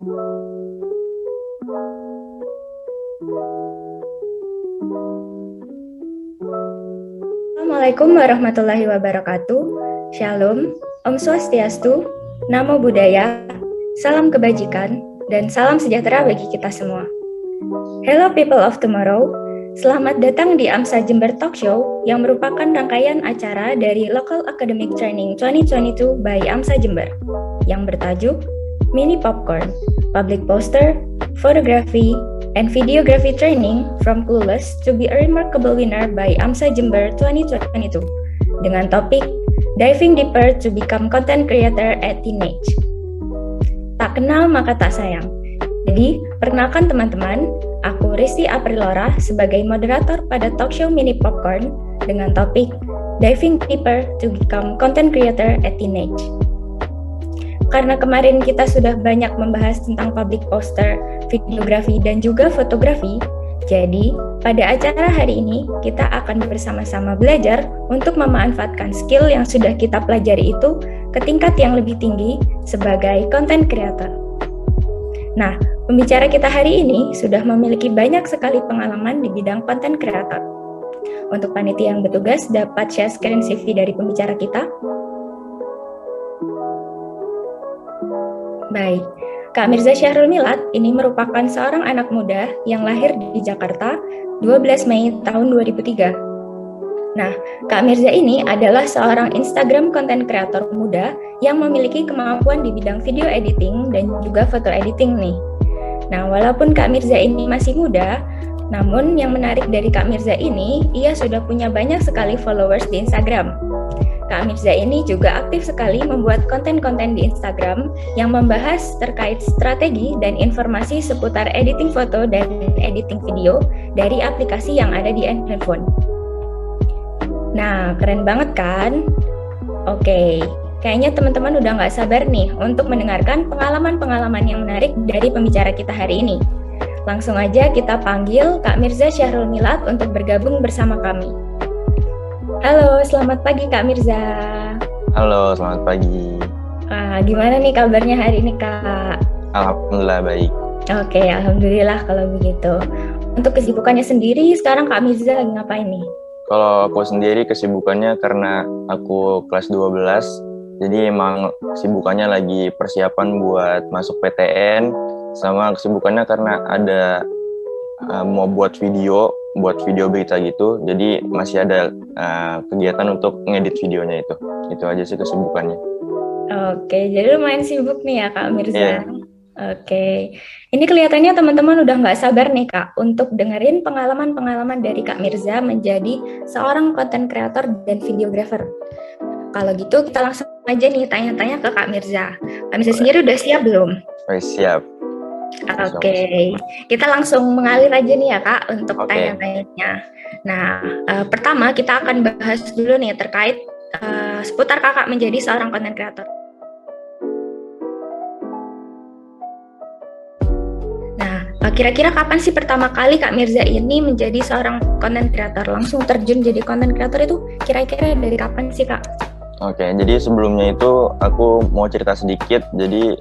Assalamualaikum warahmatullahi wabarakatuh. Shalom, Om Swastiastu, Namo Buddhaya, salam kebajikan, dan salam sejahtera bagi kita semua. Hello people of tomorrow, selamat datang di AMSA Jember Talk Show yang merupakan rangkaian acara dari Local Academic Training 2022 by AMSA Jember yang bertajuk Mini Popcorn, Public Poster, Photography, and Videography Training from Clueless to be a Remarkable Winner by AMSA Jember 2022 dengan topik Diving Deeper to Become Content Creator at Teenage. Tak kenal maka tak sayang. Jadi, perkenalkan teman-teman, aku Risti Aprilora sebagai moderator pada talk show Mini Popcorn dengan topik Diving Deeper to Become Content Creator at Teenage. Karena kemarin kita sudah banyak membahas tentang public poster, videografi, dan juga fotografi, jadi pada acara hari ini kita akan bersama-sama belajar untuk memanfaatkan skill yang sudah kita pelajari itu ke tingkat yang lebih tinggi sebagai content creator. Nah, pembicara kita hari ini sudah memiliki banyak sekali pengalaman di bidang content creator. Untuk panitia yang bertugas dapat share screen CV dari pembicara kita. Baik, Kak Mirza Syahrul Milad ini merupakan seorang anak muda yang lahir di Jakarta 12 Mei tahun 2003. Nah, Kak Mirza ini adalah seorang Instagram content creator muda yang memiliki kemampuan di bidang video editing dan juga foto editing nih. Nah, walaupun Kak Mirza ini masih muda, namun yang menarik dari Kak Mirza ini, ia sudah punya banyak sekali followers di Instagram. Kak Mirza ini juga aktif sekali membuat konten-konten di Instagram yang membahas terkait strategi dan informasi seputar editing foto dan editing video dari aplikasi yang ada di handphone. Nah, keren banget kan? Oke, kayaknya teman-teman udah nggak sabar nih untuk mendengarkan pengalaman-pengalaman yang menarik dari pembicara kita hari ini. Langsung aja kita panggil Kak Mirza Syahrul Milad untuk bergabung bersama kami. Halo, selamat pagi Kak Mirza. Halo, selamat pagi. Gimana nih kabarnya hari ini Kak? Alhamdulillah baik. Oke, alhamdulillah kalau begitu. Untuk kesibukannya sendiri, sekarang Kak Mirza lagi ngapain nih? Kalau aku sendiri kesibukannya karena aku kelas 12, jadi emang kesibukannya lagi persiapan buat masuk PTN, sama kesibukannya karena ada mau buat video berita gitu, jadi masih ada kegiatan untuk ngedit videonya itu aja sih kesibukannya. Oke, jadi lumayan sibuk nih ya Kak Mirza. Yeah. Oke, ini kelihatannya teman-teman udah nggak sabar nih Kak untuk dengerin pengalaman-pengalaman dari Kak Mirza menjadi seorang content creator dan videographer. Kalau gitu kita langsung aja nih tanya-tanya ke Kak Mirza. Kak Mirza sendiri udah siap belum? Siap. Oke, kita langsung mengalir aja nih ya Kak untuk tanya-tanyanya. Nah, pertama kita akan bahas dulu nih terkait seputar Kakak menjadi seorang content creator. Nah, kira-kira kapan sih pertama kali Kak Mirza ini menjadi seorang content creator? Langsung terjun jadi content creator itu kira-kira dari kapan sih Kak? Oke, jadi sebelumnya itu aku mau cerita sedikit. Jadi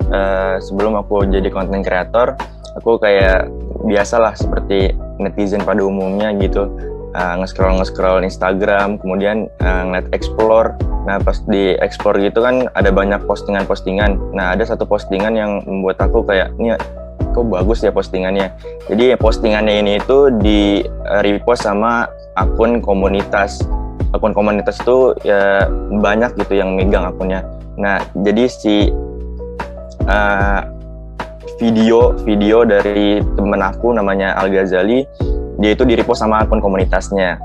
sebelum aku jadi content creator, aku kayak biasalah seperti netizen pada umumnya gitu, nge-scroll Instagram, kemudian ngeliat explore. Nah, pas di explore gitu kan ada banyak postingan-postingan. Nah, ada satu postingan yang membuat aku kayak, ini kok bagus ya postingannya. Jadi postingannya ini itu di repost sama akun komunitas. Akun komunitas itu ya banyak gitu yang megang akunnya. Nah, jadi si video dari temen aku namanya Al Ghazali, dia itu di-repost sama akun komunitasnya.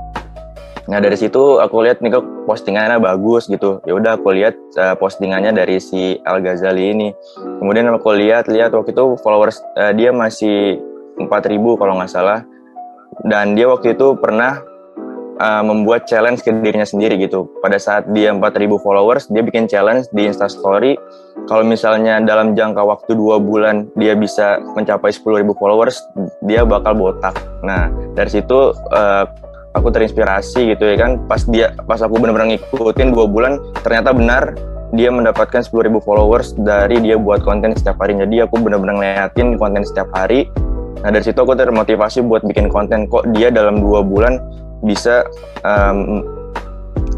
Nah, dari situ aku lihat nih kok postingannya bagus gitu. Ya udah aku lihat postingannya dari si Al Ghazali ini. Kemudian aku lihat waktu itu followers dia masih 4.000 kalau nggak salah. Dan dia waktu itu pernah membuat challenge ke dirinya sendiri gitu. Pada saat dia 4.000 followers, dia bikin challenge di Instastory. Kalau misalnya dalam jangka waktu 2 bulan dia bisa mencapai 10.000 followers, dia bakal botak. Nah, dari situ aku terinspirasi gitu ya kan. Pas aku benar-benar ngikutin 2 bulan, ternyata benar dia mendapatkan 10.000 followers dari dia buat konten setiap hari. Jadi aku benar-benar ngeliatin konten setiap hari. Nah dari situ aku termotivasi buat bikin konten. Kok dia dalam 2 bulan bisa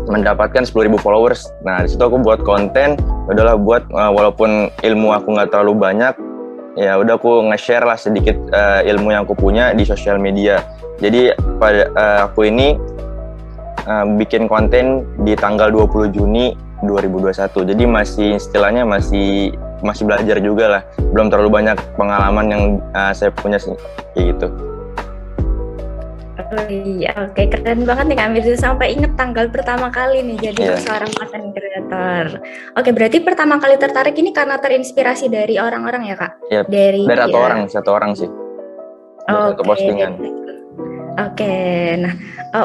mendapatkan 10.000 followers. Nah di situ aku buat konten. Udahlah buat walaupun ilmu aku nggak terlalu banyak, ya udah aku nge-share lah sedikit ilmu yang aku punya di sosial media. Jadi pada aku ini bikin konten di tanggal 20 Juni 2021. Jadi masih istilahnya masih belajar juga lah. Belum terlalu banyak pengalaman yang saya punya sih kayak gitu. Oh iya, oke, keren banget nih Kak Mirza sampai inget tanggal pertama kali nih jadi seorang content creator. Oke, berarti pertama kali tertarik ini karena terinspirasi dari orang-orang ya Kak? Iya, dari satu orang sih. Satu postingan. Oke, nah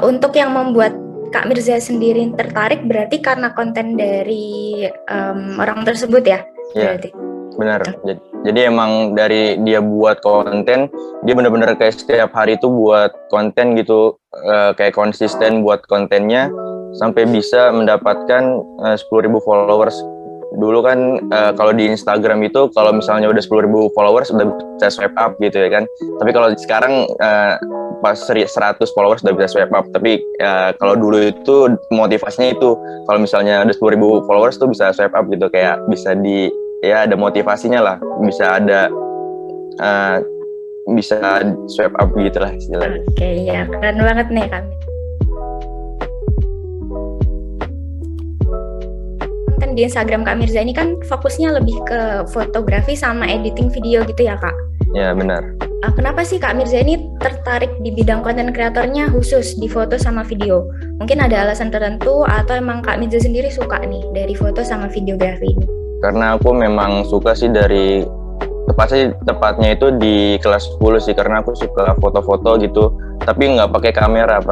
untuk yang membuat Kak Mirza sendiri tertarik berarti karena konten dari orang tersebut ya? Iya, benar. Jadi emang dari dia buat konten, dia benar-benar kayak setiap hari itu buat konten gitu, kayak konsisten buat kontennya sampai bisa mendapatkan 10.000 followers. Dulu kan kalau di Instagram itu kalau misalnya udah 10.000 followers udah bisa swipe up gitu ya kan. Tapi kalau sekarang pas 100 followers udah bisa swipe up. Tapi kalau dulu itu motivasinya itu kalau misalnya ada 10.000 followers tuh bisa swipe up gitu, kayak bisa ada motivasinya lah, bisa ada bisa swipe up gitu lah istilahnya. Oke, ya keren banget nih kami. Konten di Instagram Kak Mirza ini kan fokusnya lebih ke fotografi sama editing video gitu ya Kak? Ya benar. Kenapa sih Kak Mirza ini tertarik di bidang konten kreatornya khusus di foto sama video? Mungkin ada alasan tertentu atau emang Kak Mirza sendiri suka nih dari foto sama videografi ini? Karena aku memang suka sih dari tepatnya itu di kelas 10 sih, karena aku suka foto-foto gitu, tapi nggak pakai kamera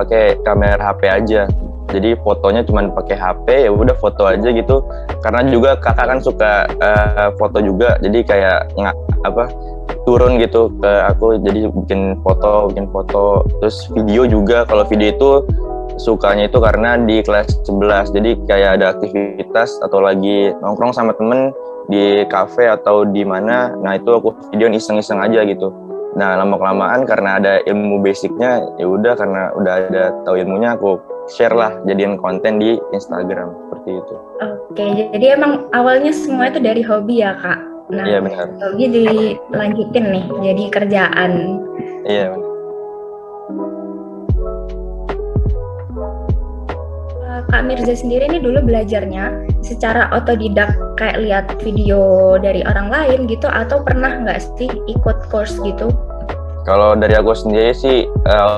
HP aja. Jadi fotonya cuma pakai HP, ya udah foto aja gitu. Karena juga kakak kan suka foto juga, jadi kayak turun gitu ke aku, jadi bikin foto. Terus video juga, kalau video itu sukanya itu karena di kelas 11, jadi kayak ada aktivitas atau lagi nongkrong sama temen di kafe atau di mana, nah itu aku video iseng-iseng aja gitu. Nah lama-kelamaan karena ada ilmu basicnya, ya udah karena udah ada tahu ilmunya, aku share lah jadiin konten di Instagram seperti itu. Oke, jadi emang awalnya semua itu dari hobi ya Kak? Nah, iya benar. Hobi dilanjutin nih jadi kerjaan. Iya benar. Kak Mirza sendiri ini dulu belajarnya secara otodidak kayak lihat video dari orang lain gitu, atau pernah nggak sih ikut course gitu? Kalau dari aku sendiri sih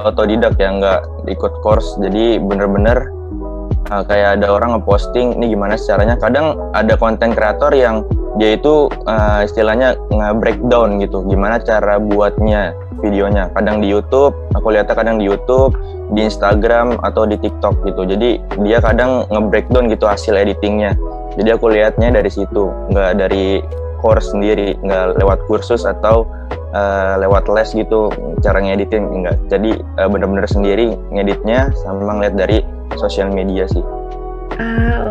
otodidak ya, nggak ikut course. Jadi bener-bener kayak ada orang ngeposting ini gimana caranya. Kadang ada konten kreator yang dia itu istilahnya nge-breakdown gitu, gimana cara buatnya videonya. Kadang di YouTube, aku lihatnya kadang di YouTube, di Instagram atau di TikTok gitu. Jadi dia kadang nge-breakdown gitu hasil editingnya. Jadi aku lihatnya dari situ, nggak dari course sendiri, nggak lewat kursus atau lewat les gitu cara ngeditin, enggak. Jadi benar-benar sendiri ngeditnya sama ngeliat dari sosial media sih.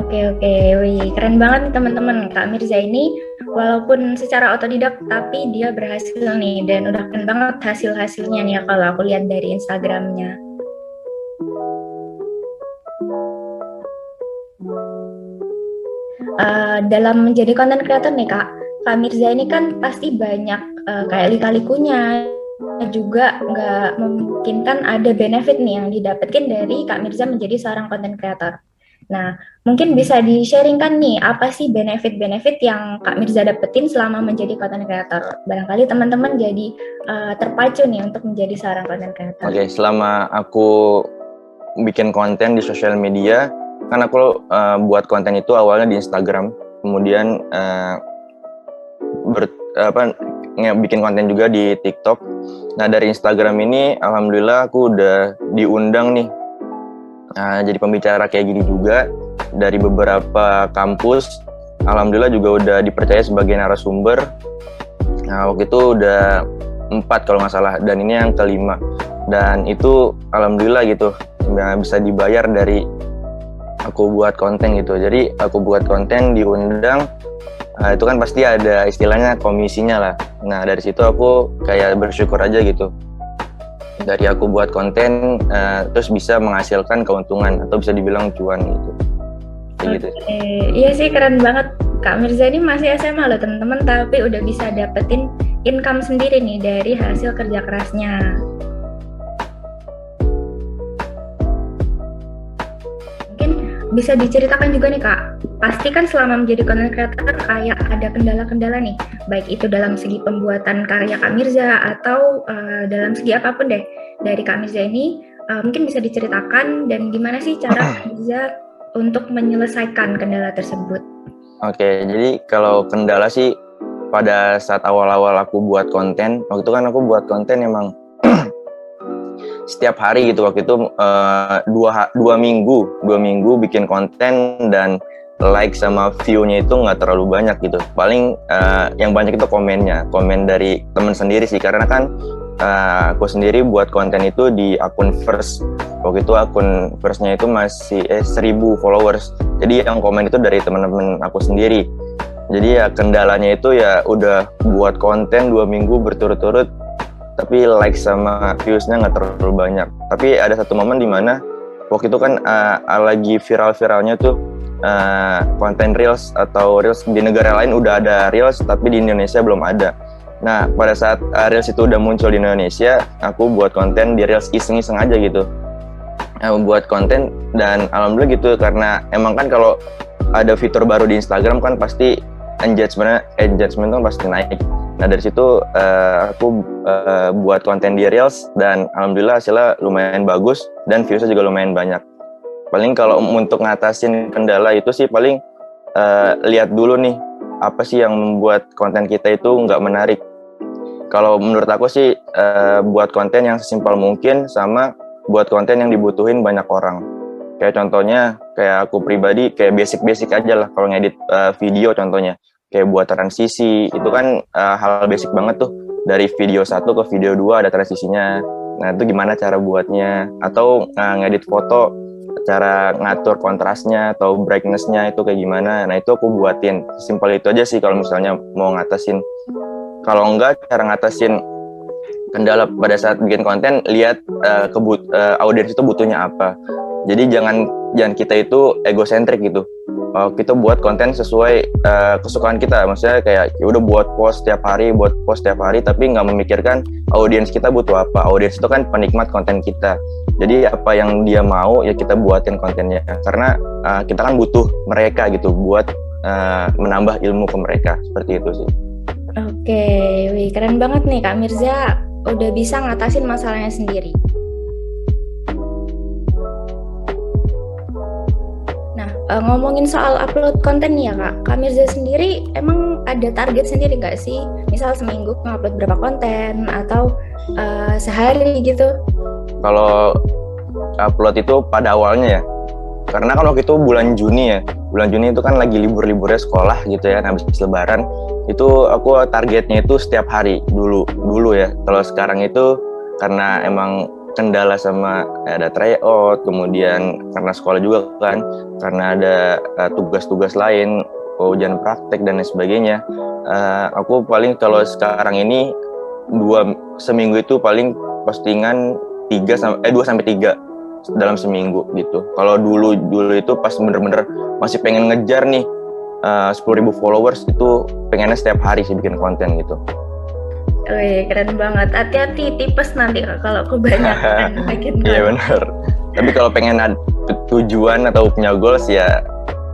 Oke. Wih, keren banget nih teman-teman. Kak Mirza ini walaupun secara otodidak tapi dia berhasil nih, dan udah keren banget hasil-hasilnya nih ya kalau aku lihat dari Instagramnya. Dalam menjadi content creator nih Kak Mirza ini kan pasti banyak kayak lika-likunya, juga nggak memungkinkan ada benefit nih yang didapatkan dari Kak Mirza menjadi seorang content creator. Nah, mungkin bisa di-sharingkan nih apa sih benefit-benefit yang Kak Mirza dapetin selama menjadi content creator? Barangkali teman-teman jadi terpacu nih untuk menjadi seorang content creator. Oke, selama aku bikin konten di sosial media, kan aku buat konten itu awalnya di Instagram, kemudian bikin konten juga di TikTok. Nah dari Instagram ini alhamdulillah aku udah diundang nih jadi pembicara kayak gini juga dari beberapa kampus. Alhamdulillah juga udah dipercaya sebagai narasumber. Nah waktu itu udah 4 kalau nggak salah, dan ini yang kelima. Dan itu alhamdulillah gitu bisa dibayar dari aku buat konten gitu. Jadi aku buat konten diundang, itu kan pasti ada istilahnya komisinya lah. Nah dari situ aku kayak bersyukur aja gitu. Dari aku buat konten terus bisa menghasilkan keuntungan atau bisa dibilang cuan gitu. Gitu. Iya sih, keren banget. Kak Mirza ini masih SMA loh teman-teman, tapi udah bisa dapetin income sendiri nih dari hasil kerja kerasnya. Mungkin bisa diceritakan juga nih Kak, pasti kan selama menjadi content creator kayak ada kendala-kendala nih, baik itu dalam segi pembuatan karya Kak Mirza atau dalam segi apapun deh dari Kak Mirza ini, mungkin bisa diceritakan dan gimana sih cara Kak Mirza untuk menyelesaikan kendala tersebut. Oke, jadi kalau kendala sih pada saat awal-awal aku buat konten, waktu itu kan aku buat konten emang setiap hari gitu. Waktu itu 2 minggu bikin konten dan like sama view-nya itu nggak terlalu banyak gitu. Paling yang banyak itu komen dari temen sendiri sih, karena kan aku sendiri buat konten itu di akun first. Waktu itu akun first-nya itu masih 1.000 followers. Jadi yang komen itu dari teman-teman aku sendiri. Jadi ya kendalanya itu ya udah buat konten 2 minggu berturut-turut, tapi like sama views-nya nggak terlalu banyak. Tapi ada satu momen di mana waktu itu kan lagi viral-viralnya tuh konten reels atau reels di negara lain udah ada reels, tapi di Indonesia belum ada. Nah pada saat reels itu udah muncul di Indonesia, aku buat konten di reels iseng-iseng aja gitu. Buat konten dan alhamdulillah gitu, karena emang kan kalau ada fitur baru di Instagram kan pasti engagement kan pasti naik. Nah dari situ aku buat konten di reels dan alhamdulillah hasilnya lumayan bagus dan viewsnya juga lumayan banyak. Paling kalau untuk ngatasin kendala itu sih paling lihat dulu nih apa sih yang membuat konten kita itu nggak menarik. Kalau menurut aku sih buat konten yang sesimpel mungkin sama buat konten yang dibutuhin banyak orang. Kayak contohnya, kayak aku pribadi kayak basic aja lah kalau ngedit video contohnya. Kayak buat transisi, itu kan hal basic banget tuh. Dari video 1 ke video 2 ada transisinya. Nah itu gimana cara buatnya. Atau ngedit foto, cara ngatur kontrasnya atau brightness-nya itu kayak gimana. Nah itu aku buatin. Simpel itu aja sih kalau misalnya mau ngatasin. Kalau enggak, cara ngatasin kendala pada saat bikin konten, lihat audiens itu butuhnya apa. Jadi jangan kita itu egosentrik gitu. Kita buat konten sesuai kesukaan kita. Maksudnya kayak ya udah buat post setiap hari, tapi nggak memikirkan audiens kita butuh apa. Audiens itu kan penikmat konten kita. Jadi apa yang dia mau ya kita buatin kontennya. Karena kita kan butuh mereka gitu buat menambah ilmu ke mereka. Seperti itu sih. Oke, wih keren banget nih Kak Mirza. Udah bisa ngatasin masalahnya sendiri. Nah, ngomongin soal upload konten nih ya Kak Mirza sendiri emang ada target sendiri nggak sih? Misal seminggu ngupload berapa konten atau sehari gitu? Kalau upload itu pada awalnya ya, karena kan waktu itu bulan Juni itu kan lagi libur-liburnya sekolah gitu ya, habis lebaran. Itu aku targetnya itu setiap hari dulu ya. Kalau sekarang itu karena emang kendala sama ada tryout, kemudian karena sekolah juga kan, karena ada tugas-tugas lain, ujian praktek dan lain sebagainya. Aku paling kalau sekarang ini seminggu itu paling postingan 2 sampai 3 dalam seminggu gitu. Kalau dulu itu pas bener-bener masih pengen ngejar nih 10.000 followers, itu pengennya setiap hari sih bikin konten gitu. Wih, keren banget. Hati-hati tipes nanti kalau kebanyakan bikin konten. Iya benar. Tapi kalau pengen ada tujuan atau punya goals ya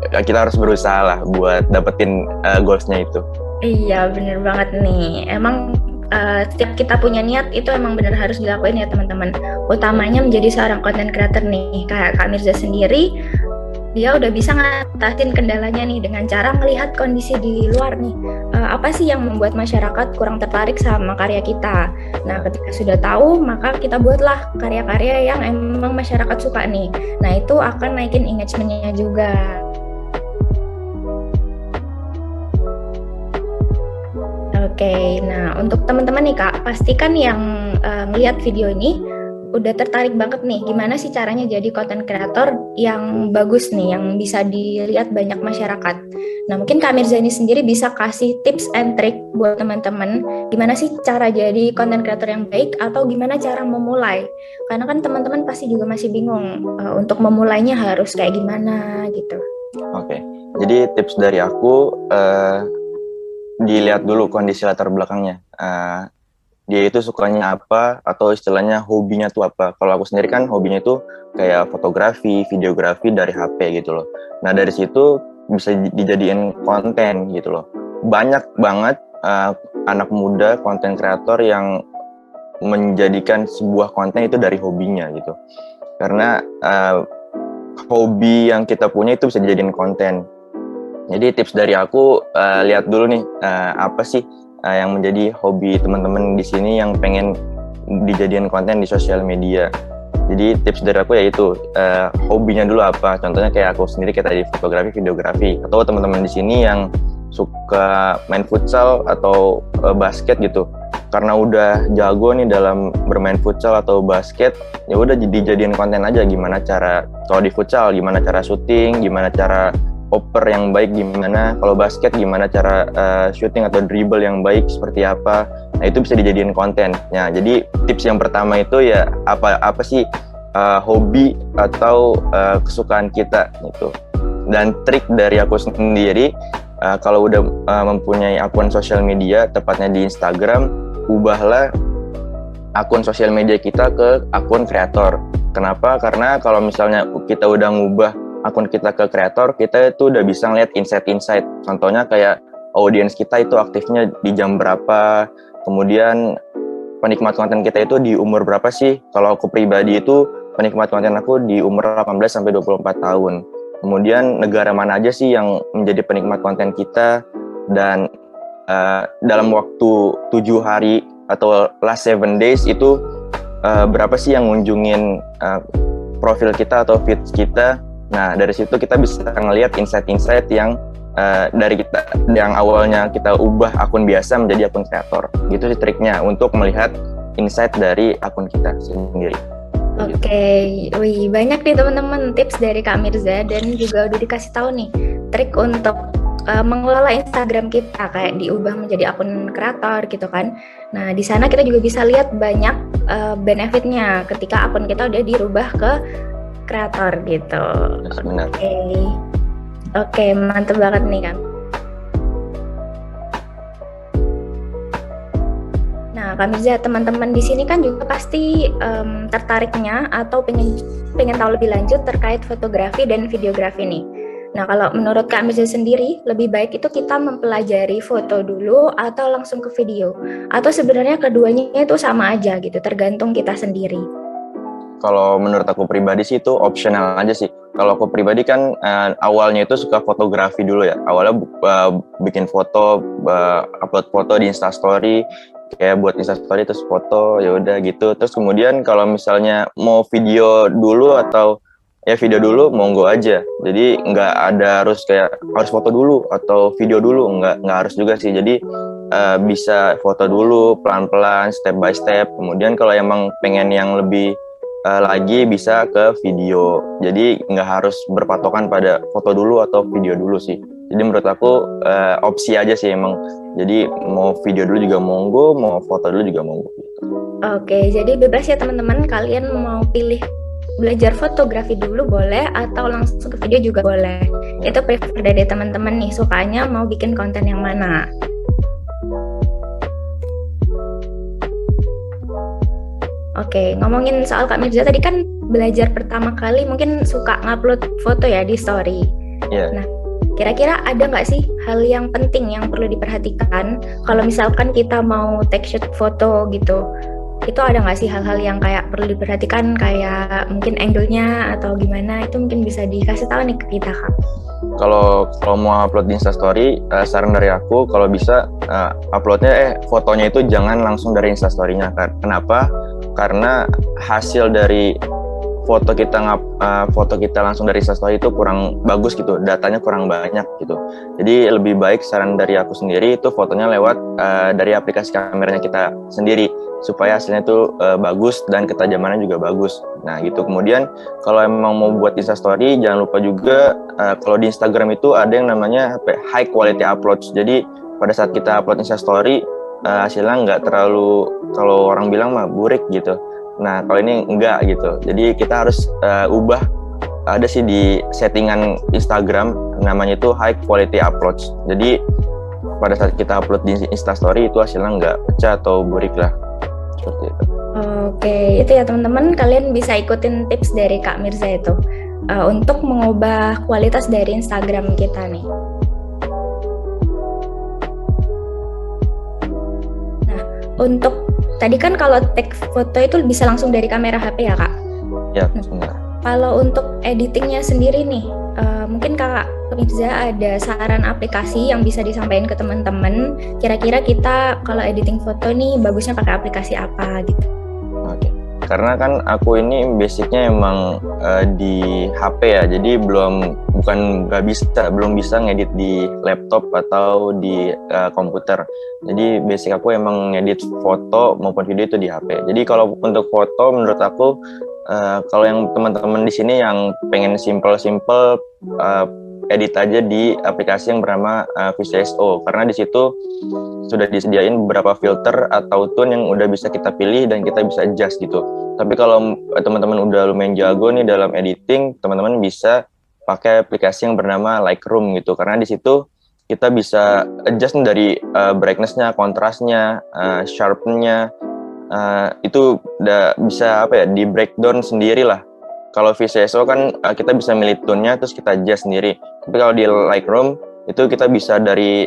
kita harus berusaha lah buat dapetin goalsnya itu. Iya bener banget nih. Emang setiap kita punya niat itu emang bener harus dilakuin ya teman-teman. Utamanya menjadi seorang content creator nih, kayak Kak Mirza sendiri, dia udah bisa ngatasin kendalanya nih dengan cara melihat kondisi di luar nih. Apa sih yang membuat masyarakat kurang tertarik sama karya kita? Nah, ketika sudah tahu, maka kita buatlah karya-karya yang emang masyarakat suka nih. Nah, itu akan naikin engagement-nya juga. Oke, nah untuk teman-teman nih Kak, pastikan yang melihat video ini udah tertarik banget nih, gimana sih caranya jadi content creator yang bagus nih, yang bisa dilihat banyak masyarakat. Nah, mungkin Kak Mirza ini sendiri bisa kasih tips and trick buat teman-teman, gimana sih cara jadi content creator yang baik, atau gimana cara memulai. Karena kan teman-teman pasti juga masih bingung untuk memulainya harus kayak gimana gitu. Oke. Jadi tips dari aku, dilihat dulu kondisi latar belakangnya. Dia itu sukanya apa, atau istilahnya hobinya tuh apa. Kalau aku sendiri kan hobinya itu kayak fotografi, videografi dari HP gitu loh. Nah dari situ bisa dijadiin konten gitu loh. Banyak banget anak muda konten kreator yang menjadikan sebuah konten itu dari hobinya gitu. Karena hobi yang kita punya itu bisa dijadiin konten. Jadi tips dari aku, lihat dulu nih apa sih yang menjadi hobi teman-teman di sini yang pengen dijadikan konten di sosial media. Jadi tips dari aku yaitu hobinya dulu apa. Contohnya kayak aku sendiri kayak tadi fotografi, videografi. Atau teman-teman di sini yang suka main futsal atau basket gitu. Karena udah jago nih dalam bermain futsal atau basket, ya udah dijadiin konten aja gimana cara kalau di futsal, gimana cara syuting, gimana cara oper yang baik gimana, kalau basket gimana cara shooting atau dribble yang baik seperti apa. Nah itu bisa dijadiin konten. Nah jadi tips yang pertama itu ya apa sih hobi atau kesukaan kita gitu. Dan trik dari aku sendiri, kalau udah mempunyai akun sosial media, tepatnya di Instagram, ubahlah akun sosial media kita ke akun kreator. Kenapa? Karena kalau misalnya kita udah ngubah akun kita ke kreator, kita itu udah bisa ngeliat insight-insight. Contohnya kayak audiens kita itu aktifnya di jam berapa, kemudian penikmat konten kita itu di umur berapa sih. Kalau aku pribadi itu penikmat konten aku di umur 18-24 tahun. Kemudian negara mana aja sih yang menjadi penikmat konten kita, dan dalam waktu 7 hari atau last 7 days itu berapa sih yang ngunjungin profil kita atau feed kita. Nah dari situ kita bisa ngelihat insight-insight yang dari kita yang awalnya kita ubah akun biasa menjadi akun kreator. Gitu sih triknya untuk melihat insight dari akun kita sendiri. Oke, wih banyak nih teman-teman tips dari Kak Mirza, dan juga udah dikasih tahu nih trik untuk mengelola Instagram kita, kayak diubah menjadi akun kreator gitu kan. Nah di sana kita juga bisa lihat banyak benefitnya ketika akun kita udah dirubah ke kreator gitu. Yes, benar. Oke, mantep banget nih kan. Nah, Kak Mirza, teman-teman di sini kan juga pasti tertariknya atau pengen tahu lebih lanjut terkait fotografi dan videografi nih. Nah, kalau menurut Kak Mirza sendiri, lebih baik itu kita mempelajari foto dulu atau langsung ke video? Atau sebenarnya keduanya itu sama aja gitu, tergantung kita sendiri? Kalau menurut aku pribadi sih itu optional aja sih. Kalau aku pribadi kan awalnya itu suka fotografi dulu ya. Awalnya bikin foto, upload foto di Instastory, kayak buat Instastory terus foto, ya udah gitu. Terus kemudian kalau misalnya mau video dulu atau ya video dulu, monggo aja. Jadi nggak ada harus kayak harus foto dulu atau video dulu, nggak harus juga sih. Jadi bisa foto dulu pelan-pelan, step by step. Kemudian kalau emang pengen yang lebih lagi bisa ke video. Jadi nggak harus berpatokan pada foto dulu atau video dulu sih. Jadi menurut aku opsi aja sih emang. Jadi mau video dulu juga monggo, mau foto dulu juga monggo gitu. Oke, jadi bebas ya teman-teman, kalian mau pilih belajar fotografi dulu boleh atau langsung ke video juga boleh. Itu prefer dari teman-teman nih, sukanya mau bikin konten yang mana. Oke, ngomongin soal Kak Mirza tadi kan belajar pertama kali mungkin suka ngupload foto ya di story. Yeah. Nah, kira-kira ada nggak sih hal yang penting yang perlu diperhatikan kalau misalkan kita mau take shoot foto gitu? Itu ada nggak sih hal-hal yang kayak perlu diperhatikan, kayak mungkin angle-nya atau gimana? Itu mungkin bisa dikasih tahu nih ke kita, Kak. Kalau mau upload di Instastory, saran dari aku kalau bisa uploadnya fotonya itu jangan langsung dari Instastory-nya. Kenapa? Karena hasil dari foto kita langsung dari Instastory itu kurang bagus gitu, datanya kurang banyak gitu. Jadi lebih baik saran dari aku sendiri itu fotonya lewat dari aplikasi kameranya kita sendiri supaya hasilnya itu bagus dan ketajamannya juga bagus. Nah gitu. Kemudian kalau emang mau buat Instastory jangan lupa juga kalau di Instagram itu ada yang namanya high quality upload. Jadi pada saat kita upload Instastory hasilnya nggak terlalu, kalau orang bilang mah burik gitu. Nah kalau ini enggak gitu, jadi kita harus ubah, ada sih di settingan Instagram namanya itu high quality uploads. Jadi pada saat kita upload di Instastory itu hasilnya nggak pecah atau burik lah, seperti itu. Oke, itu ya teman-teman, kalian bisa ikutin tips dari Kak Mirza itu untuk mengubah kualitas dari Instagram kita nih. Nah, untuk tadi kan kalau take foto itu bisa langsung dari kamera HP ya Kak? Ya, benar. Kalau untuk editingnya sendiri nih, mungkin Kak Mirza ada saran aplikasi yang bisa disampaikan ke teman-teman. Kira-kira kita kalau editing foto nih bagusnya pakai aplikasi apa gitu? Oke. Karena kan aku ini basicnya emang di HP ya, jadi belum bisa ngedit di laptop atau di komputer. Jadi basic aku emang ngedit foto maupun video itu di HP. Jadi kalau untuk foto menurut aku kalau yang teman-teman di sini yang pengen simple edit aja di aplikasi yang bernama VCSO, karena di situ sudah disediain beberapa filter atau tone yang udah bisa kita pilih dan kita bisa adjust gitu. Tapi kalau teman-teman udah lumayan jago nih dalam editing, teman-teman bisa pakai aplikasi yang bernama Lightroom gitu, karena di situ kita bisa adjust dari brightness-nya, kontrasnya, sharpen-nya, itu udah bisa di breakdown sendiri lah. Kalau VCSO kan kita bisa milih tone-nya terus kita adjust sendiri. Tapi kalau di Lightroom itu kita bisa dari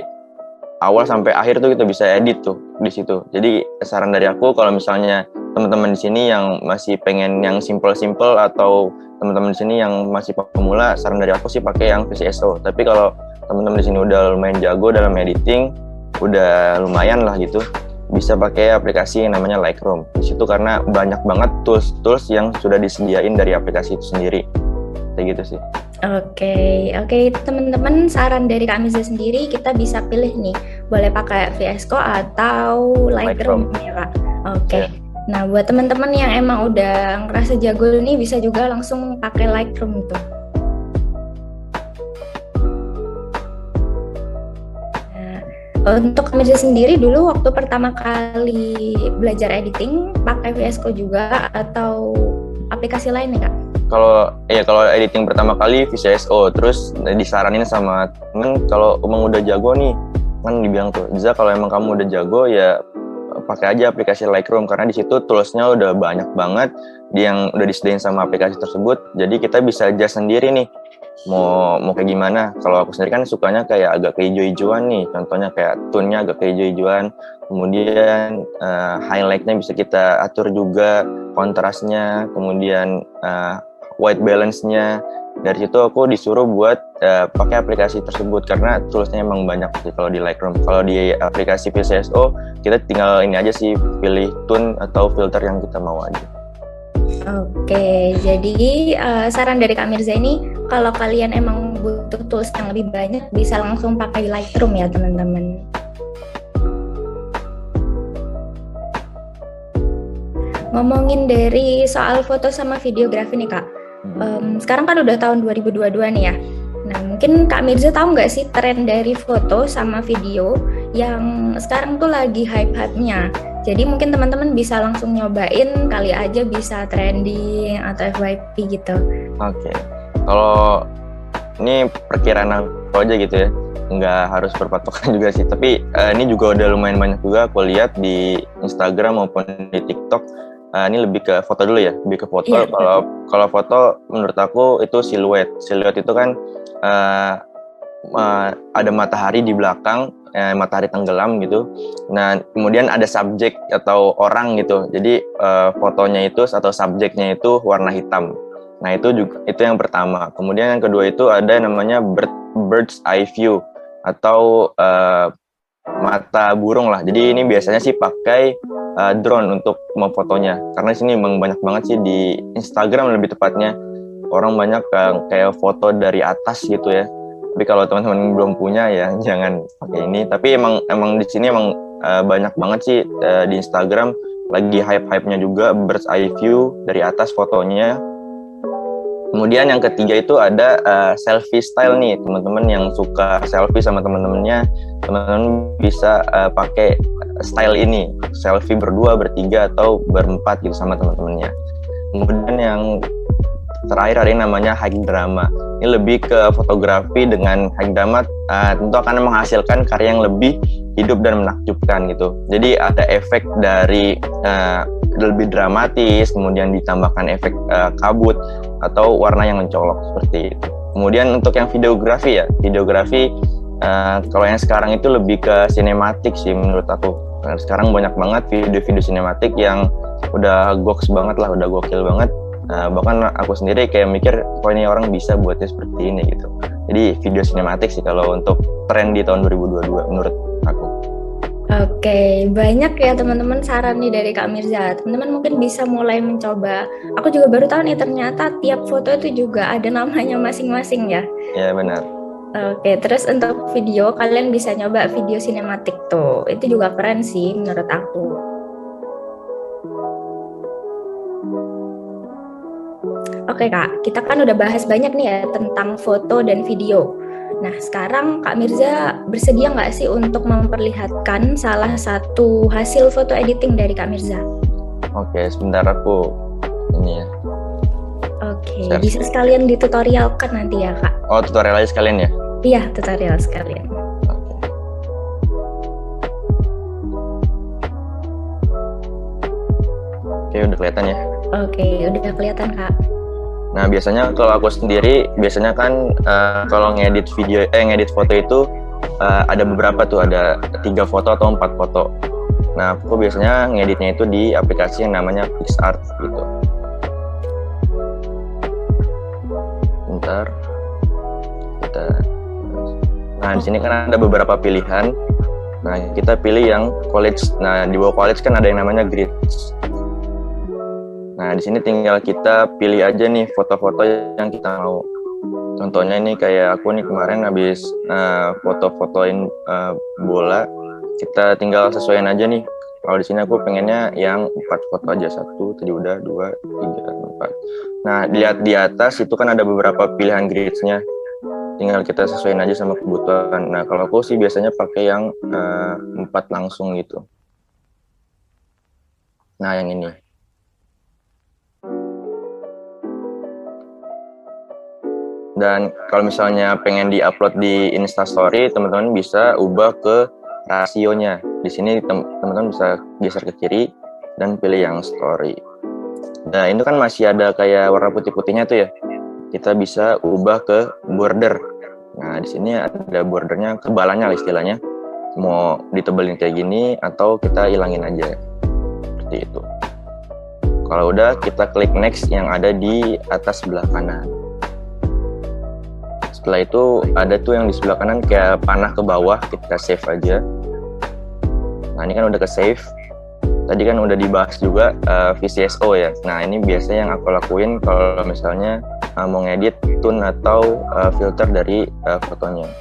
awal sampai akhir tuh kita bisa edit tuh di situ. Jadi saran dari aku kalau misalnya teman-teman di sini yang masih pengen yang simple atau teman-teman di sini yang masih pemula, saran dari aku sih pakai yang VCSO. Tapi kalau teman-teman di sini udah lumayan jago dalam editing, udah lumayan lah gitu, bisa pakai aplikasi yang namanya Lightroom. Di situ karena banyak banget tools yang sudah disediain dari aplikasi itu sendiri. Kayak gitu sih. Oke, teman-teman, saran dari Kak Mirza sendiri kita bisa pilih nih, boleh pakai VSCO atau Lightroom ya Kak. Oke. Yeah. Nah, buat teman-teman yang emang udah ngerasa jago nih bisa juga langsung pakai Lightroom tuh. Untuk Kak Mirza sendiri dulu waktu pertama kali belajar editing pakai VSCO juga atau aplikasi lain nih Kak? Kalau editing pertama kali VCSO, terus disaranin sama temen kalau emang udah jago nih, kan dibilang tuh, Za kalau emang kamu udah jago ya pakai aja aplikasi Lightroom, karena di situ toolsnya udah banyak banget yang udah disediain sama aplikasi tersebut. Jadi kita bisa adjust sendiri nih mau kayak gimana. Kalau aku sendiri kan sukanya kayak agak kehijau-hijauan nih, contohnya kayak tone-nya agak kehijau-hijauan, kemudian highlight-nya bisa kita atur juga, kontrasnya, kemudian white balance-nya. Dari situ aku disuruh buat pakai aplikasi tersebut karena toolsnya emang banyak sih kalau di Lightroom. Kalau di aplikasi VCSO kita tinggal ini aja sih, pilih tone atau filter yang kita mau aja. Oke, jadi saran dari Kak Mirza ini kalau kalian emang butuh tools yang lebih banyak bisa langsung pakai Lightroom ya teman-teman. Ngomongin dari soal foto sama videografi nih Kak, sekarang kan udah tahun 2022 nih ya. Nah mungkin Kak Mirza tahu nggak sih tren dari foto sama video yang sekarang tuh lagi hype-hype-nya. Jadi mungkin teman-teman bisa langsung nyobain, kali aja bisa trending atau FYP gitu. Oke. Kalau ini perkiraan aku aja gitu ya, nggak harus berpatokan juga sih. Tapi ini juga udah lumayan banyak juga aku lihat di Instagram maupun di TikTok. Ini lebih ke foto dulu ya, lebih ke foto. Yeah. Kalau foto menurut aku itu siluet. Siluet itu kan ada matahari di belakang, matahari tenggelam gitu. Nah, kemudian ada subjek atau orang gitu. Jadi fotonya itu atau subjeknya itu warna hitam. Nah, itu yang pertama. Kemudian yang kedua itu ada namanya bird's eye view atau mata burung lah. Jadi ini biasanya sih pakai drone untuk memfotonya, karena di sini memang banyak banget sih di Instagram lebih tepatnya orang banyak kayak foto dari atas gitu ya. Tapi kalau teman-teman belum punya ya jangan pakai ini. Tapi emang di sini emang banyak banget sih di Instagram lagi hype-hype-nya juga bird's eye view dari atas fotonya. Kemudian yang ketiga itu ada selfie style nih, teman-teman yang suka selfie sama teman-temannya, teman-teman bisa pakai style ini, selfie berdua, bertiga atau berempat gitu sama teman-temannya. Kemudian yang terakhir ada yang namanya high drama. Ini lebih ke fotografi. Dengan high drama tentu akan menghasilkan karya yang lebih hidup dan menakjubkan gitu. Jadi ada efek dari lebih dramatis, kemudian ditambahkan efek kabut atau warna yang mencolok seperti itu. Kemudian untuk yang videografi ya, kalau yang sekarang itu lebih ke sinematik sih menurut aku. Sekarang banyak banget video-video sinematik yang udah goks banget lah, udah gokil banget. Bahkan aku sendiri kayak mikir, kok ini orang bisa buatnya seperti ini gitu. Jadi video sinematik sih kalau untuk tren di tahun 2022 menurut aku. Oke, banyak ya teman-teman saran nih dari Kak Mirza. Teman-teman mungkin bisa mulai mencoba. Aku juga baru tahu nih ternyata tiap foto itu juga ada namanya masing-masing ya. Ya benar. Oke, terus untuk video kalian bisa nyoba video sinematik tuh. Itu juga keren sih menurut aku. Oke Kak, kita kan udah bahas banyak nih ya tentang foto dan video. Nah sekarang Kak Mirza bersedia nggak sih untuk memperlihatkan salah satu hasil foto editing dari Kak Mirza? Oke, sebentar aku ini ya. Oke, bisa sekalian ditutorialkan nanti ya Kak? Oh, tutorial aja sekalian ya? Iya, tutorial sekalian. Oke, udah kelihatan ya? Oke, udah kelihatan Kak. Nah biasanya kalau aku sendiri biasanya kan kalau ngedit foto itu ada beberapa tuh, ada 3 foto atau 4 foto. Nah aku biasanya ngeditnya itu di aplikasi yang namanya PixArt gitu. Bentar nah di sini kan ada beberapa pilihan. Nah kita pilih yang college. Nah di bawah college kan ada yang namanya grids. Nah, di sini tinggal kita pilih aja nih foto-foto yang kita mau. Contohnya ini kayak aku nih kemarin habis foto-fotoin bola. Kita tinggal sesuaiin aja nih. Kalau di sini aku pengennya yang 4 foto aja. 1, tadi udah, 2, 3, 4. Nah, lihat di atas itu kan ada beberapa pilihan grids-nya. Tinggal kita sesuaiin aja sama kebutuhan. Nah, kalau aku sih biasanya pakai yang 4 langsung gitu. Nah, yang ini. Dan kalau misalnya pengen di-upload di Instastory, teman-teman bisa ubah ke rasionya. Di sini teman-teman bisa geser ke kiri dan pilih yang story. Nah, ini kan masih ada kayak warna putih-putihnya tuh ya. Kita bisa ubah ke border. Nah, di sini ada bordernya, kebalannya lah istilahnya. Mau ditebelin kayak gini atau kita hilangin aja. Seperti itu. Kalau udah, kita klik next yang ada di atas sebelah kanan. Setelah itu ada tuh yang di sebelah kanan kayak panah ke bawah, kita save aja. Nah ini kan udah ke save. Tadi kan udah dibahas juga VCSO ya. Nah ini biasanya yang aku lakuin kalau misalnya mau ngedit tone atau filter dari fotonya.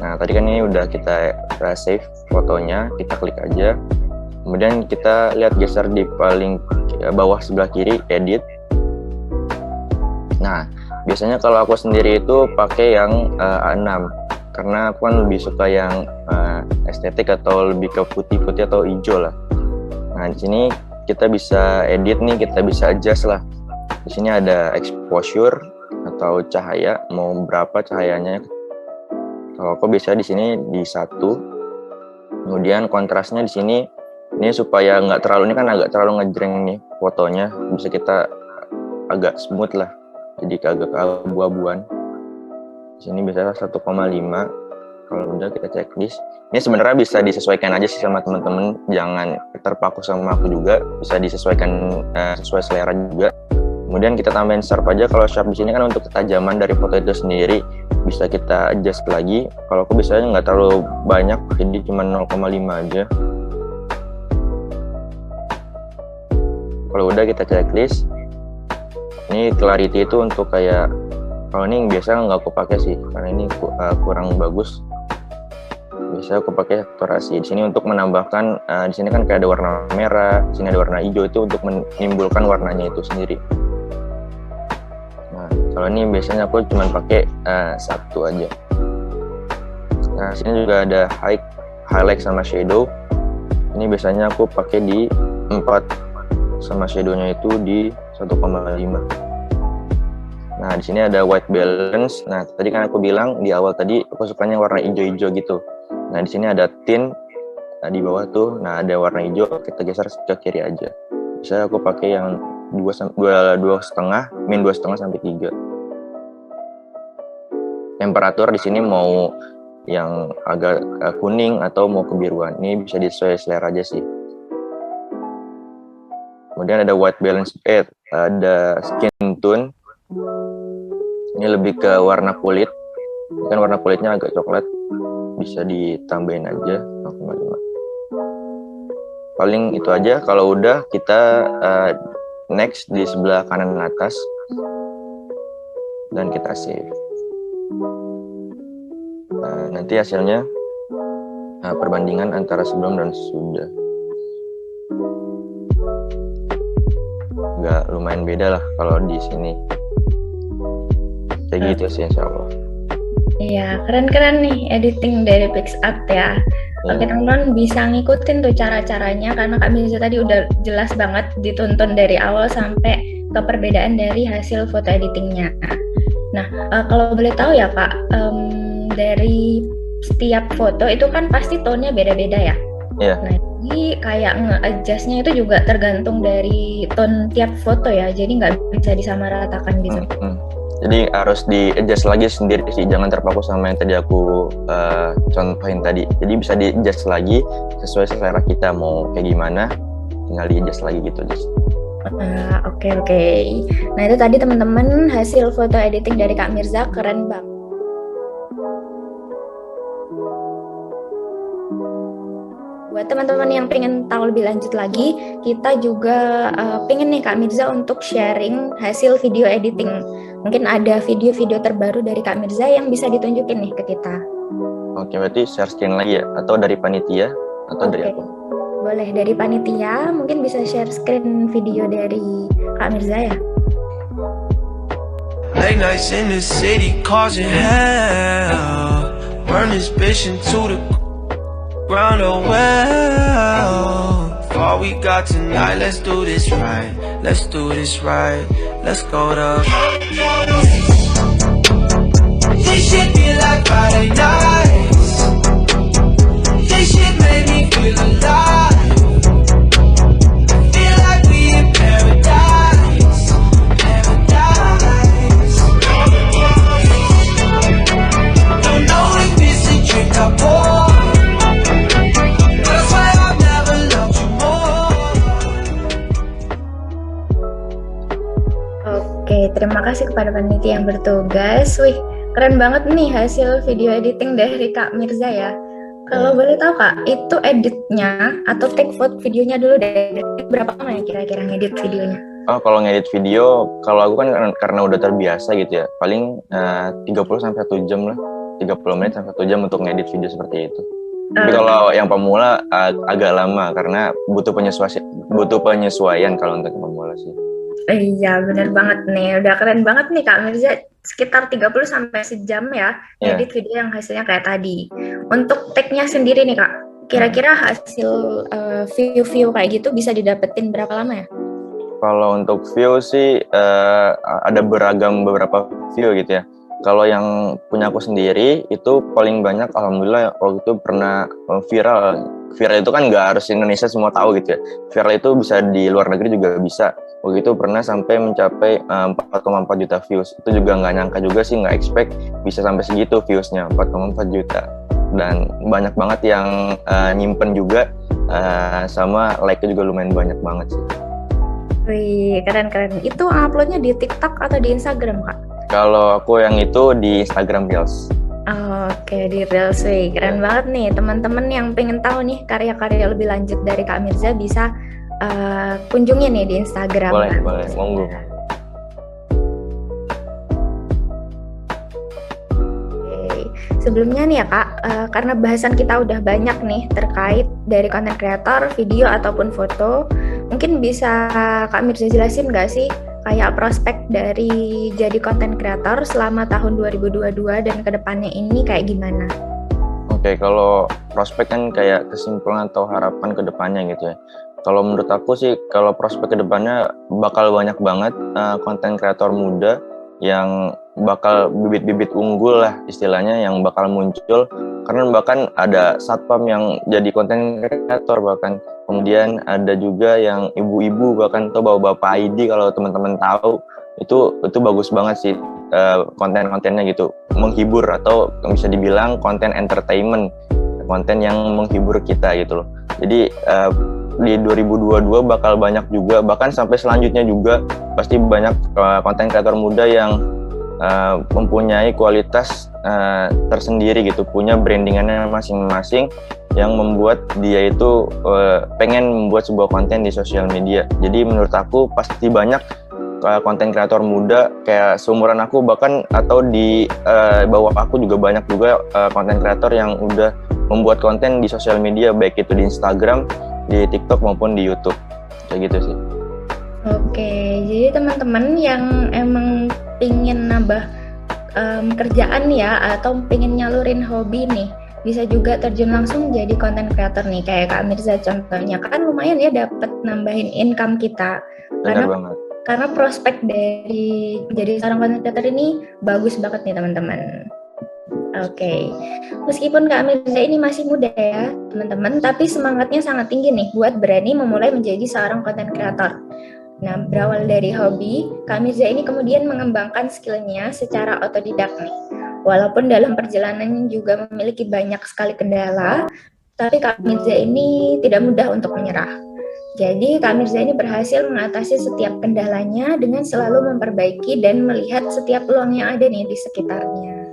Nah tadi kan ini udah kita save fotonya, kita klik aja. Kemudian kita lihat geser di paling bawah sebelah kiri, edit. Nah biasanya kalau aku sendiri itu pakai yang A6 karena aku kan lebih suka yang estetik atau lebih ke putih-putih atau hijau lah. Nah di sini kita bisa edit nih, kita bisa adjust lah. Di sini ada exposure atau cahaya, mau berapa cahayanya. Kalau aku bisa di sini di 1. Kemudian kontrasnya di sini ini supaya nggak terlalu, ini kan agak terlalu ngejreng nih fotonya, bisa kita agak smooth lah. Jadi agak abu-abuan. Di sini biasanya 1,5. Kalau udah kita checklist. Ini sebenarnya bisa disesuaikan aja sih sama teman-teman. Jangan terpaku sama aku juga. Bisa disesuaikan sesuai selera juga. Kemudian kita tambahin sharp aja. Kalau sharp di sini kan untuk ketajaman dari foto itu sendiri. bisa kita adjust lagi. Kalau aku biasanya nggak terlalu banyak, jadi cuma 0,5 aja. Kalau udah kita checklist. Ini clarity itu untuk kayak, kalau ini biasa nggak aku pakai sih, karena ini kurang bagus. Biasa aku pakai saturasi. Di sini untuk menambahkan, di sini kan kayak ada warna merah, di sini ada warna hijau, itu untuk menimbulkan warnanya itu sendiri. Nah, kalau ini biasanya aku cuma pakai satu aja. Nah, sini juga ada highlight sama shadow. Ini biasanya aku pakai di 4, sama shadownya itu di 1,5. Nah, di sini ada white balance. Nah, tadi kan aku bilang di awal tadi aku sukanya warna hijau-hijau gitu. Nah, di sini ada tint di bawah tuh. Nah, ada warna hijau, kita geser ke kiri aja. Bisa aku pakai yang 2,5, min 2,5 sampai 3. Temperatur di sini mau yang agak kuning atau mau kebiruan. Ini bisa disesuaikan selera aja sih. Kemudian ada white balance, ada skin tone. Ini lebih ke warna kulit. Ini kan warna kulitnya agak coklat, bisa ditambahin aja 0,5. Paling itu aja. Kalau udah kita next di sebelah kanan atas dan kita save. Nah, nanti hasilnya perbandingan antara sebelum dan sesudah. Agak lumayan beda lah kalau di sini. Kayak gitu sih insya Allah. Iya, keren-keren nih editing dari PicsArt ya. Oke, teman-teman bisa ngikutin tuh cara-caranya, karena Kak Mirza tadi udah jelas banget dituntun dari awal sampai ke perbedaan dari hasil foto editingnya. Nah, kalau boleh tahu ya Kak, dari setiap foto itu kan pasti tone-nya beda-beda ya? Iya. Nah, jadi kayak nge-adjust-nya itu juga tergantung dari tone tiap foto ya, jadi nggak bisa disamaratakan gitu. Jadi harus di-adjust lagi sendiri sih, jangan terpaku sama yang tadi aku contohin tadi. Jadi bisa di-adjust lagi sesuai selera kita mau kayak gimana, tinggal di-adjust lagi gitu. Oke. Nah, itu tadi teman-teman hasil foto editing dari Kak Mirza, keren banget. Buat teman-teman yang pengen tahu lebih lanjut lagi, kita juga pengen nih Kak Mirza untuk sharing hasil video editing. Mungkin ada video-video terbaru dari Kak Mirza yang bisa ditunjukin nih ke kita. Oke, berarti share screen lagi ya? Atau dari panitia? Atau dari aku? Boleh dari panitia, mungkin bisa share screen video dari Kak Mirza ya? Late nights in the city causing hell. Burn this bitch into the ground, oh well. For all we got tonight, let's do this right. Let's do this right. Let's go to this shit feel like Friday nights. This shit made me feel alive. Feel like we in paradise. Paradise. Don't know if this a trick I pull. Oke, terima kasih kepada panitia yang bertugas. Wih, keren banget nih hasil video editing dari Kak Mirza ya. Kalau boleh tahu Kak, itu editnya atau take vote videonya dulu deh. Berapa lama ya kira-kira ngedit videonya? Oh, kalau ngedit video, kalau aku kan karena udah terbiasa gitu ya, paling 30 sampai 1 jam lah. 30 menit sampai 1 jam untuk ngedit video seperti itu. Tapi kalau yang pemula agak lama karena butuh penyesuaian kalau untuk pemula sih. Iya, benar banget nih. Udah keren banget nih Kak Mirza, sekitar 30 sampai sejam ya edit video yang hasilnya kayak tadi. Untuk take-nya sendiri nih Kak, kira-kira hasil view kayak gitu bisa didapetin berapa lama ya? Kalau untuk view sih ada beberapa view gitu ya. Kalau yang punya aku sendiri itu paling banyak, alhamdulillah waktu itu pernah viral. Viral itu kan nggak harus Indonesia semua tahu gitu ya. Viral itu bisa di luar negeri juga bisa. Waktu itu pernah sampai mencapai 4,4 juta views. Itu juga nggak nyangka juga sih, nggak expect bisa sampai segitu viewsnya, 4,4 juta. Dan banyak banget yang nyimpen juga, sama like-nya juga lumayan banyak banget sih. Wih, keren-keren. Itu uploadnya di TikTok atau di Instagram Kak? Kalau aku yang itu di Instagram Reels. Oke, di Reels, keren banget nih. Teman-teman yang pengen tahu nih karya-karya lebih lanjut dari Kak Mirza bisa kunjungi nih di Instagram. Boleh, monggo. Sebelumnya nih ya Kak, karena bahasan kita udah banyak nih terkait dari konten kreator, video ataupun foto, mungkin bisa Kak Mirza jelasin nggak sih kayak prospek dari jadi konten kreator selama tahun 2022 dan kedepannya ini kayak gimana? Oke, kalau prospek kan kayak kesimpulan atau harapan kedepannya gitu ya. Kalau menurut aku sih, kalau prospek kedepannya bakal banyak banget konten kreator muda yang bakal bibit-bibit unggul lah istilahnya yang bakal muncul, karena bahkan ada satpam yang jadi konten kreator, bahkan kemudian ada juga yang ibu-ibu bahkan atau bapak-bapak ID kalau teman-teman tahu itu bagus banget sih konten-kontennya gitu, menghibur atau bisa dibilang konten entertainment, konten yang menghibur kita gitu loh. Jadi di 2022 bakal banyak juga, bahkan sampai selanjutnya juga pasti banyak konten kreator muda yang mempunyai kualitas tersendiri gitu, punya brandingannya masing-masing yang membuat dia itu pengen membuat sebuah konten di sosial media. Jadi menurut aku pasti banyak konten kreator muda kayak seumuran aku bahkan atau di bawah aku juga banyak juga konten kreator yang udah membuat konten di sosial media, baik itu di Instagram, di TikTok maupun di YouTube, kayak gitu sih. Oke, jadi teman-teman yang emang pingin nambah kerjaan ya atau pingin nyalurin hobi nih, bisa juga terjun langsung jadi konten creator nih, kayak Kak Mirza contohnya, kan lumayan ya dapat nambahin income kita. Benar banget. Karena prospek dari jadi seorang content creator ini bagus banget nih teman-teman. Oke, meskipun Kak Mirza ini masih muda ya teman-teman, tapi semangatnya sangat tinggi nih buat berani memulai menjadi seorang content creator. Nah, berawal dari hobi, Kak Mirza ini kemudian mengembangkan skillnya secara otodidak nih. Walaupun dalam perjalanannya juga memiliki banyak sekali kendala, tapi Kak Mirza ini tidak mudah untuk menyerah. Jadi Kak Mirza ini berhasil mengatasi setiap kendalanya dengan selalu memperbaiki dan melihat setiap peluang yang ada nih di sekitarnya.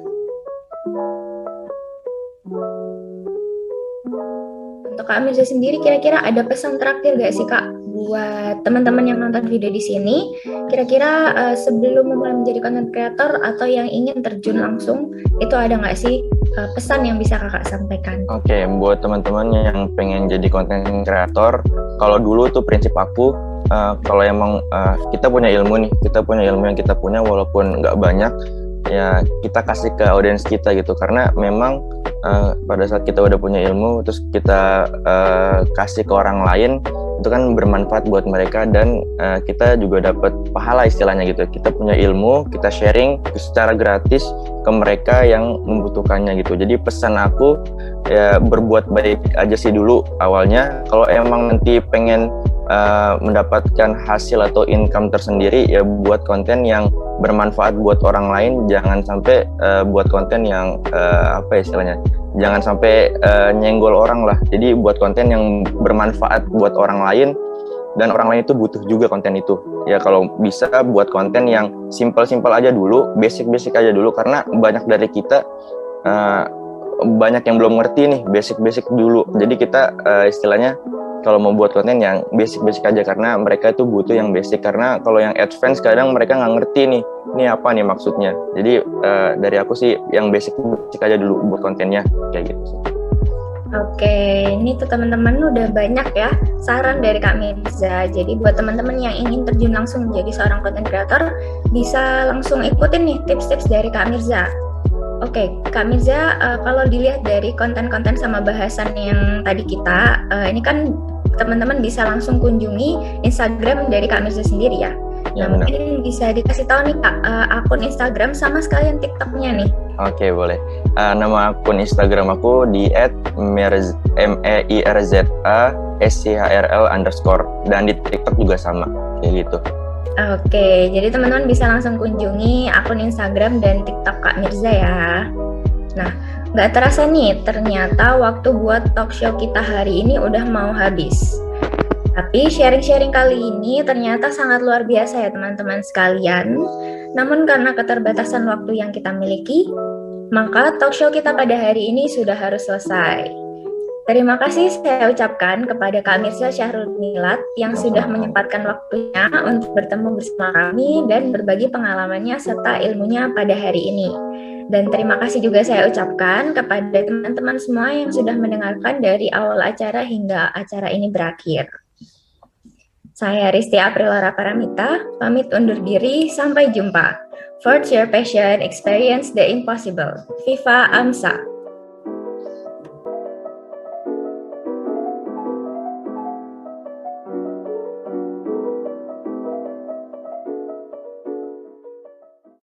Untuk Kak Mirza sendiri, kira-kira ada pesan terakhir gak sih Kak buat teman-teman yang nonton video di sini? Kira-kira sebelum memulai menjadi content creator atau yang ingin terjun langsung, itu ada gak sih pesan yang bisa Kakak sampaikan? Oke, buat teman-teman yang pengen jadi content creator, kalau dulu tuh prinsip aku, kalau emang kita punya ilmu nih, kita punya ilmu yang kita punya walaupun nggak banyak, ya kita kasih ke audiens kita gitu, karena memang pada saat kita udah punya ilmu terus kita kasih ke orang lain, itu kan bermanfaat buat mereka dan kita juga dapat pahala istilahnya gitu. Kita punya ilmu, kita sharing secara gratis ke mereka yang membutuhkannya gitu. Jadi pesan aku ya berbuat baik aja sih dulu awalnya. Kalau emang nanti pengen mendapatkan hasil atau income tersendiri, ya buat konten yang bermanfaat buat orang lain, jangan sampai buat konten yang apa istilahnya, jangan sampai nyenggol orang lah. Jadi buat konten yang bermanfaat buat orang lain dan orang lain itu butuh juga konten itu. Ya kalau bisa buat konten yang simple-simple aja dulu, basic-basic aja dulu, karena banyak dari kita banyak yang belum ngerti nih basic-basic dulu. Jadi kita istilahnya kalau mau buat konten yang basic-basic aja, karena mereka itu butuh yang basic, karena kalau yang advance kadang mereka nggak ngerti nih, ini apa nih maksudnya. Jadi dari aku sih yang basic-basic aja dulu buat kontennya, kayak gitu sih. Oke, ini tuh teman-teman udah banyak ya saran dari Kak Mirza. Jadi buat teman-teman yang ingin terjun langsung menjadi seorang content creator, bisa langsung ikutin nih tips-tips dari Kak Mirza. Oke, Kak Mirza, kalau dilihat dari konten-konten sama bahasan yang tadi kita, ini kan teman-teman bisa langsung kunjungi Instagram dari Kak Mirza sendiri ya. Ya, nah, mungkin bisa dikasih tahu nih Kak, akun Instagram sama sekalian TikToknya nih. Oke, boleh. Nama akun Instagram aku di @meirza_schrl_ dan di TikTok juga sama, kayak gitu. Oke, jadi teman-teman bisa langsung kunjungi akun Instagram dan TikTok Kak Mirza ya. Nah, nggak terasa nih, ternyata waktu buat talk show kita hari ini udah mau habis. Tapi sharing-sharing kali ini ternyata sangat luar biasa ya teman-teman sekalian. Namun karena keterbatasan waktu yang kita miliki, maka talk show kita pada hari ini sudah harus selesai. Terima kasih saya ucapkan kepada Kak Mirza Syahrul Milat yang sudah menyempatkan waktunya untuk bertemu bersama kami dan berbagi pengalamannya serta ilmunya pada hari ini. Dan terima kasih juga saya ucapkan kepada teman-teman semua yang sudah mendengarkan dari awal acara hingga acara ini berakhir. Saya Risti Aprilora Paramita, pamit undur diri, sampai jumpa. Forge your passion, experience the impossible. Viva AMSA!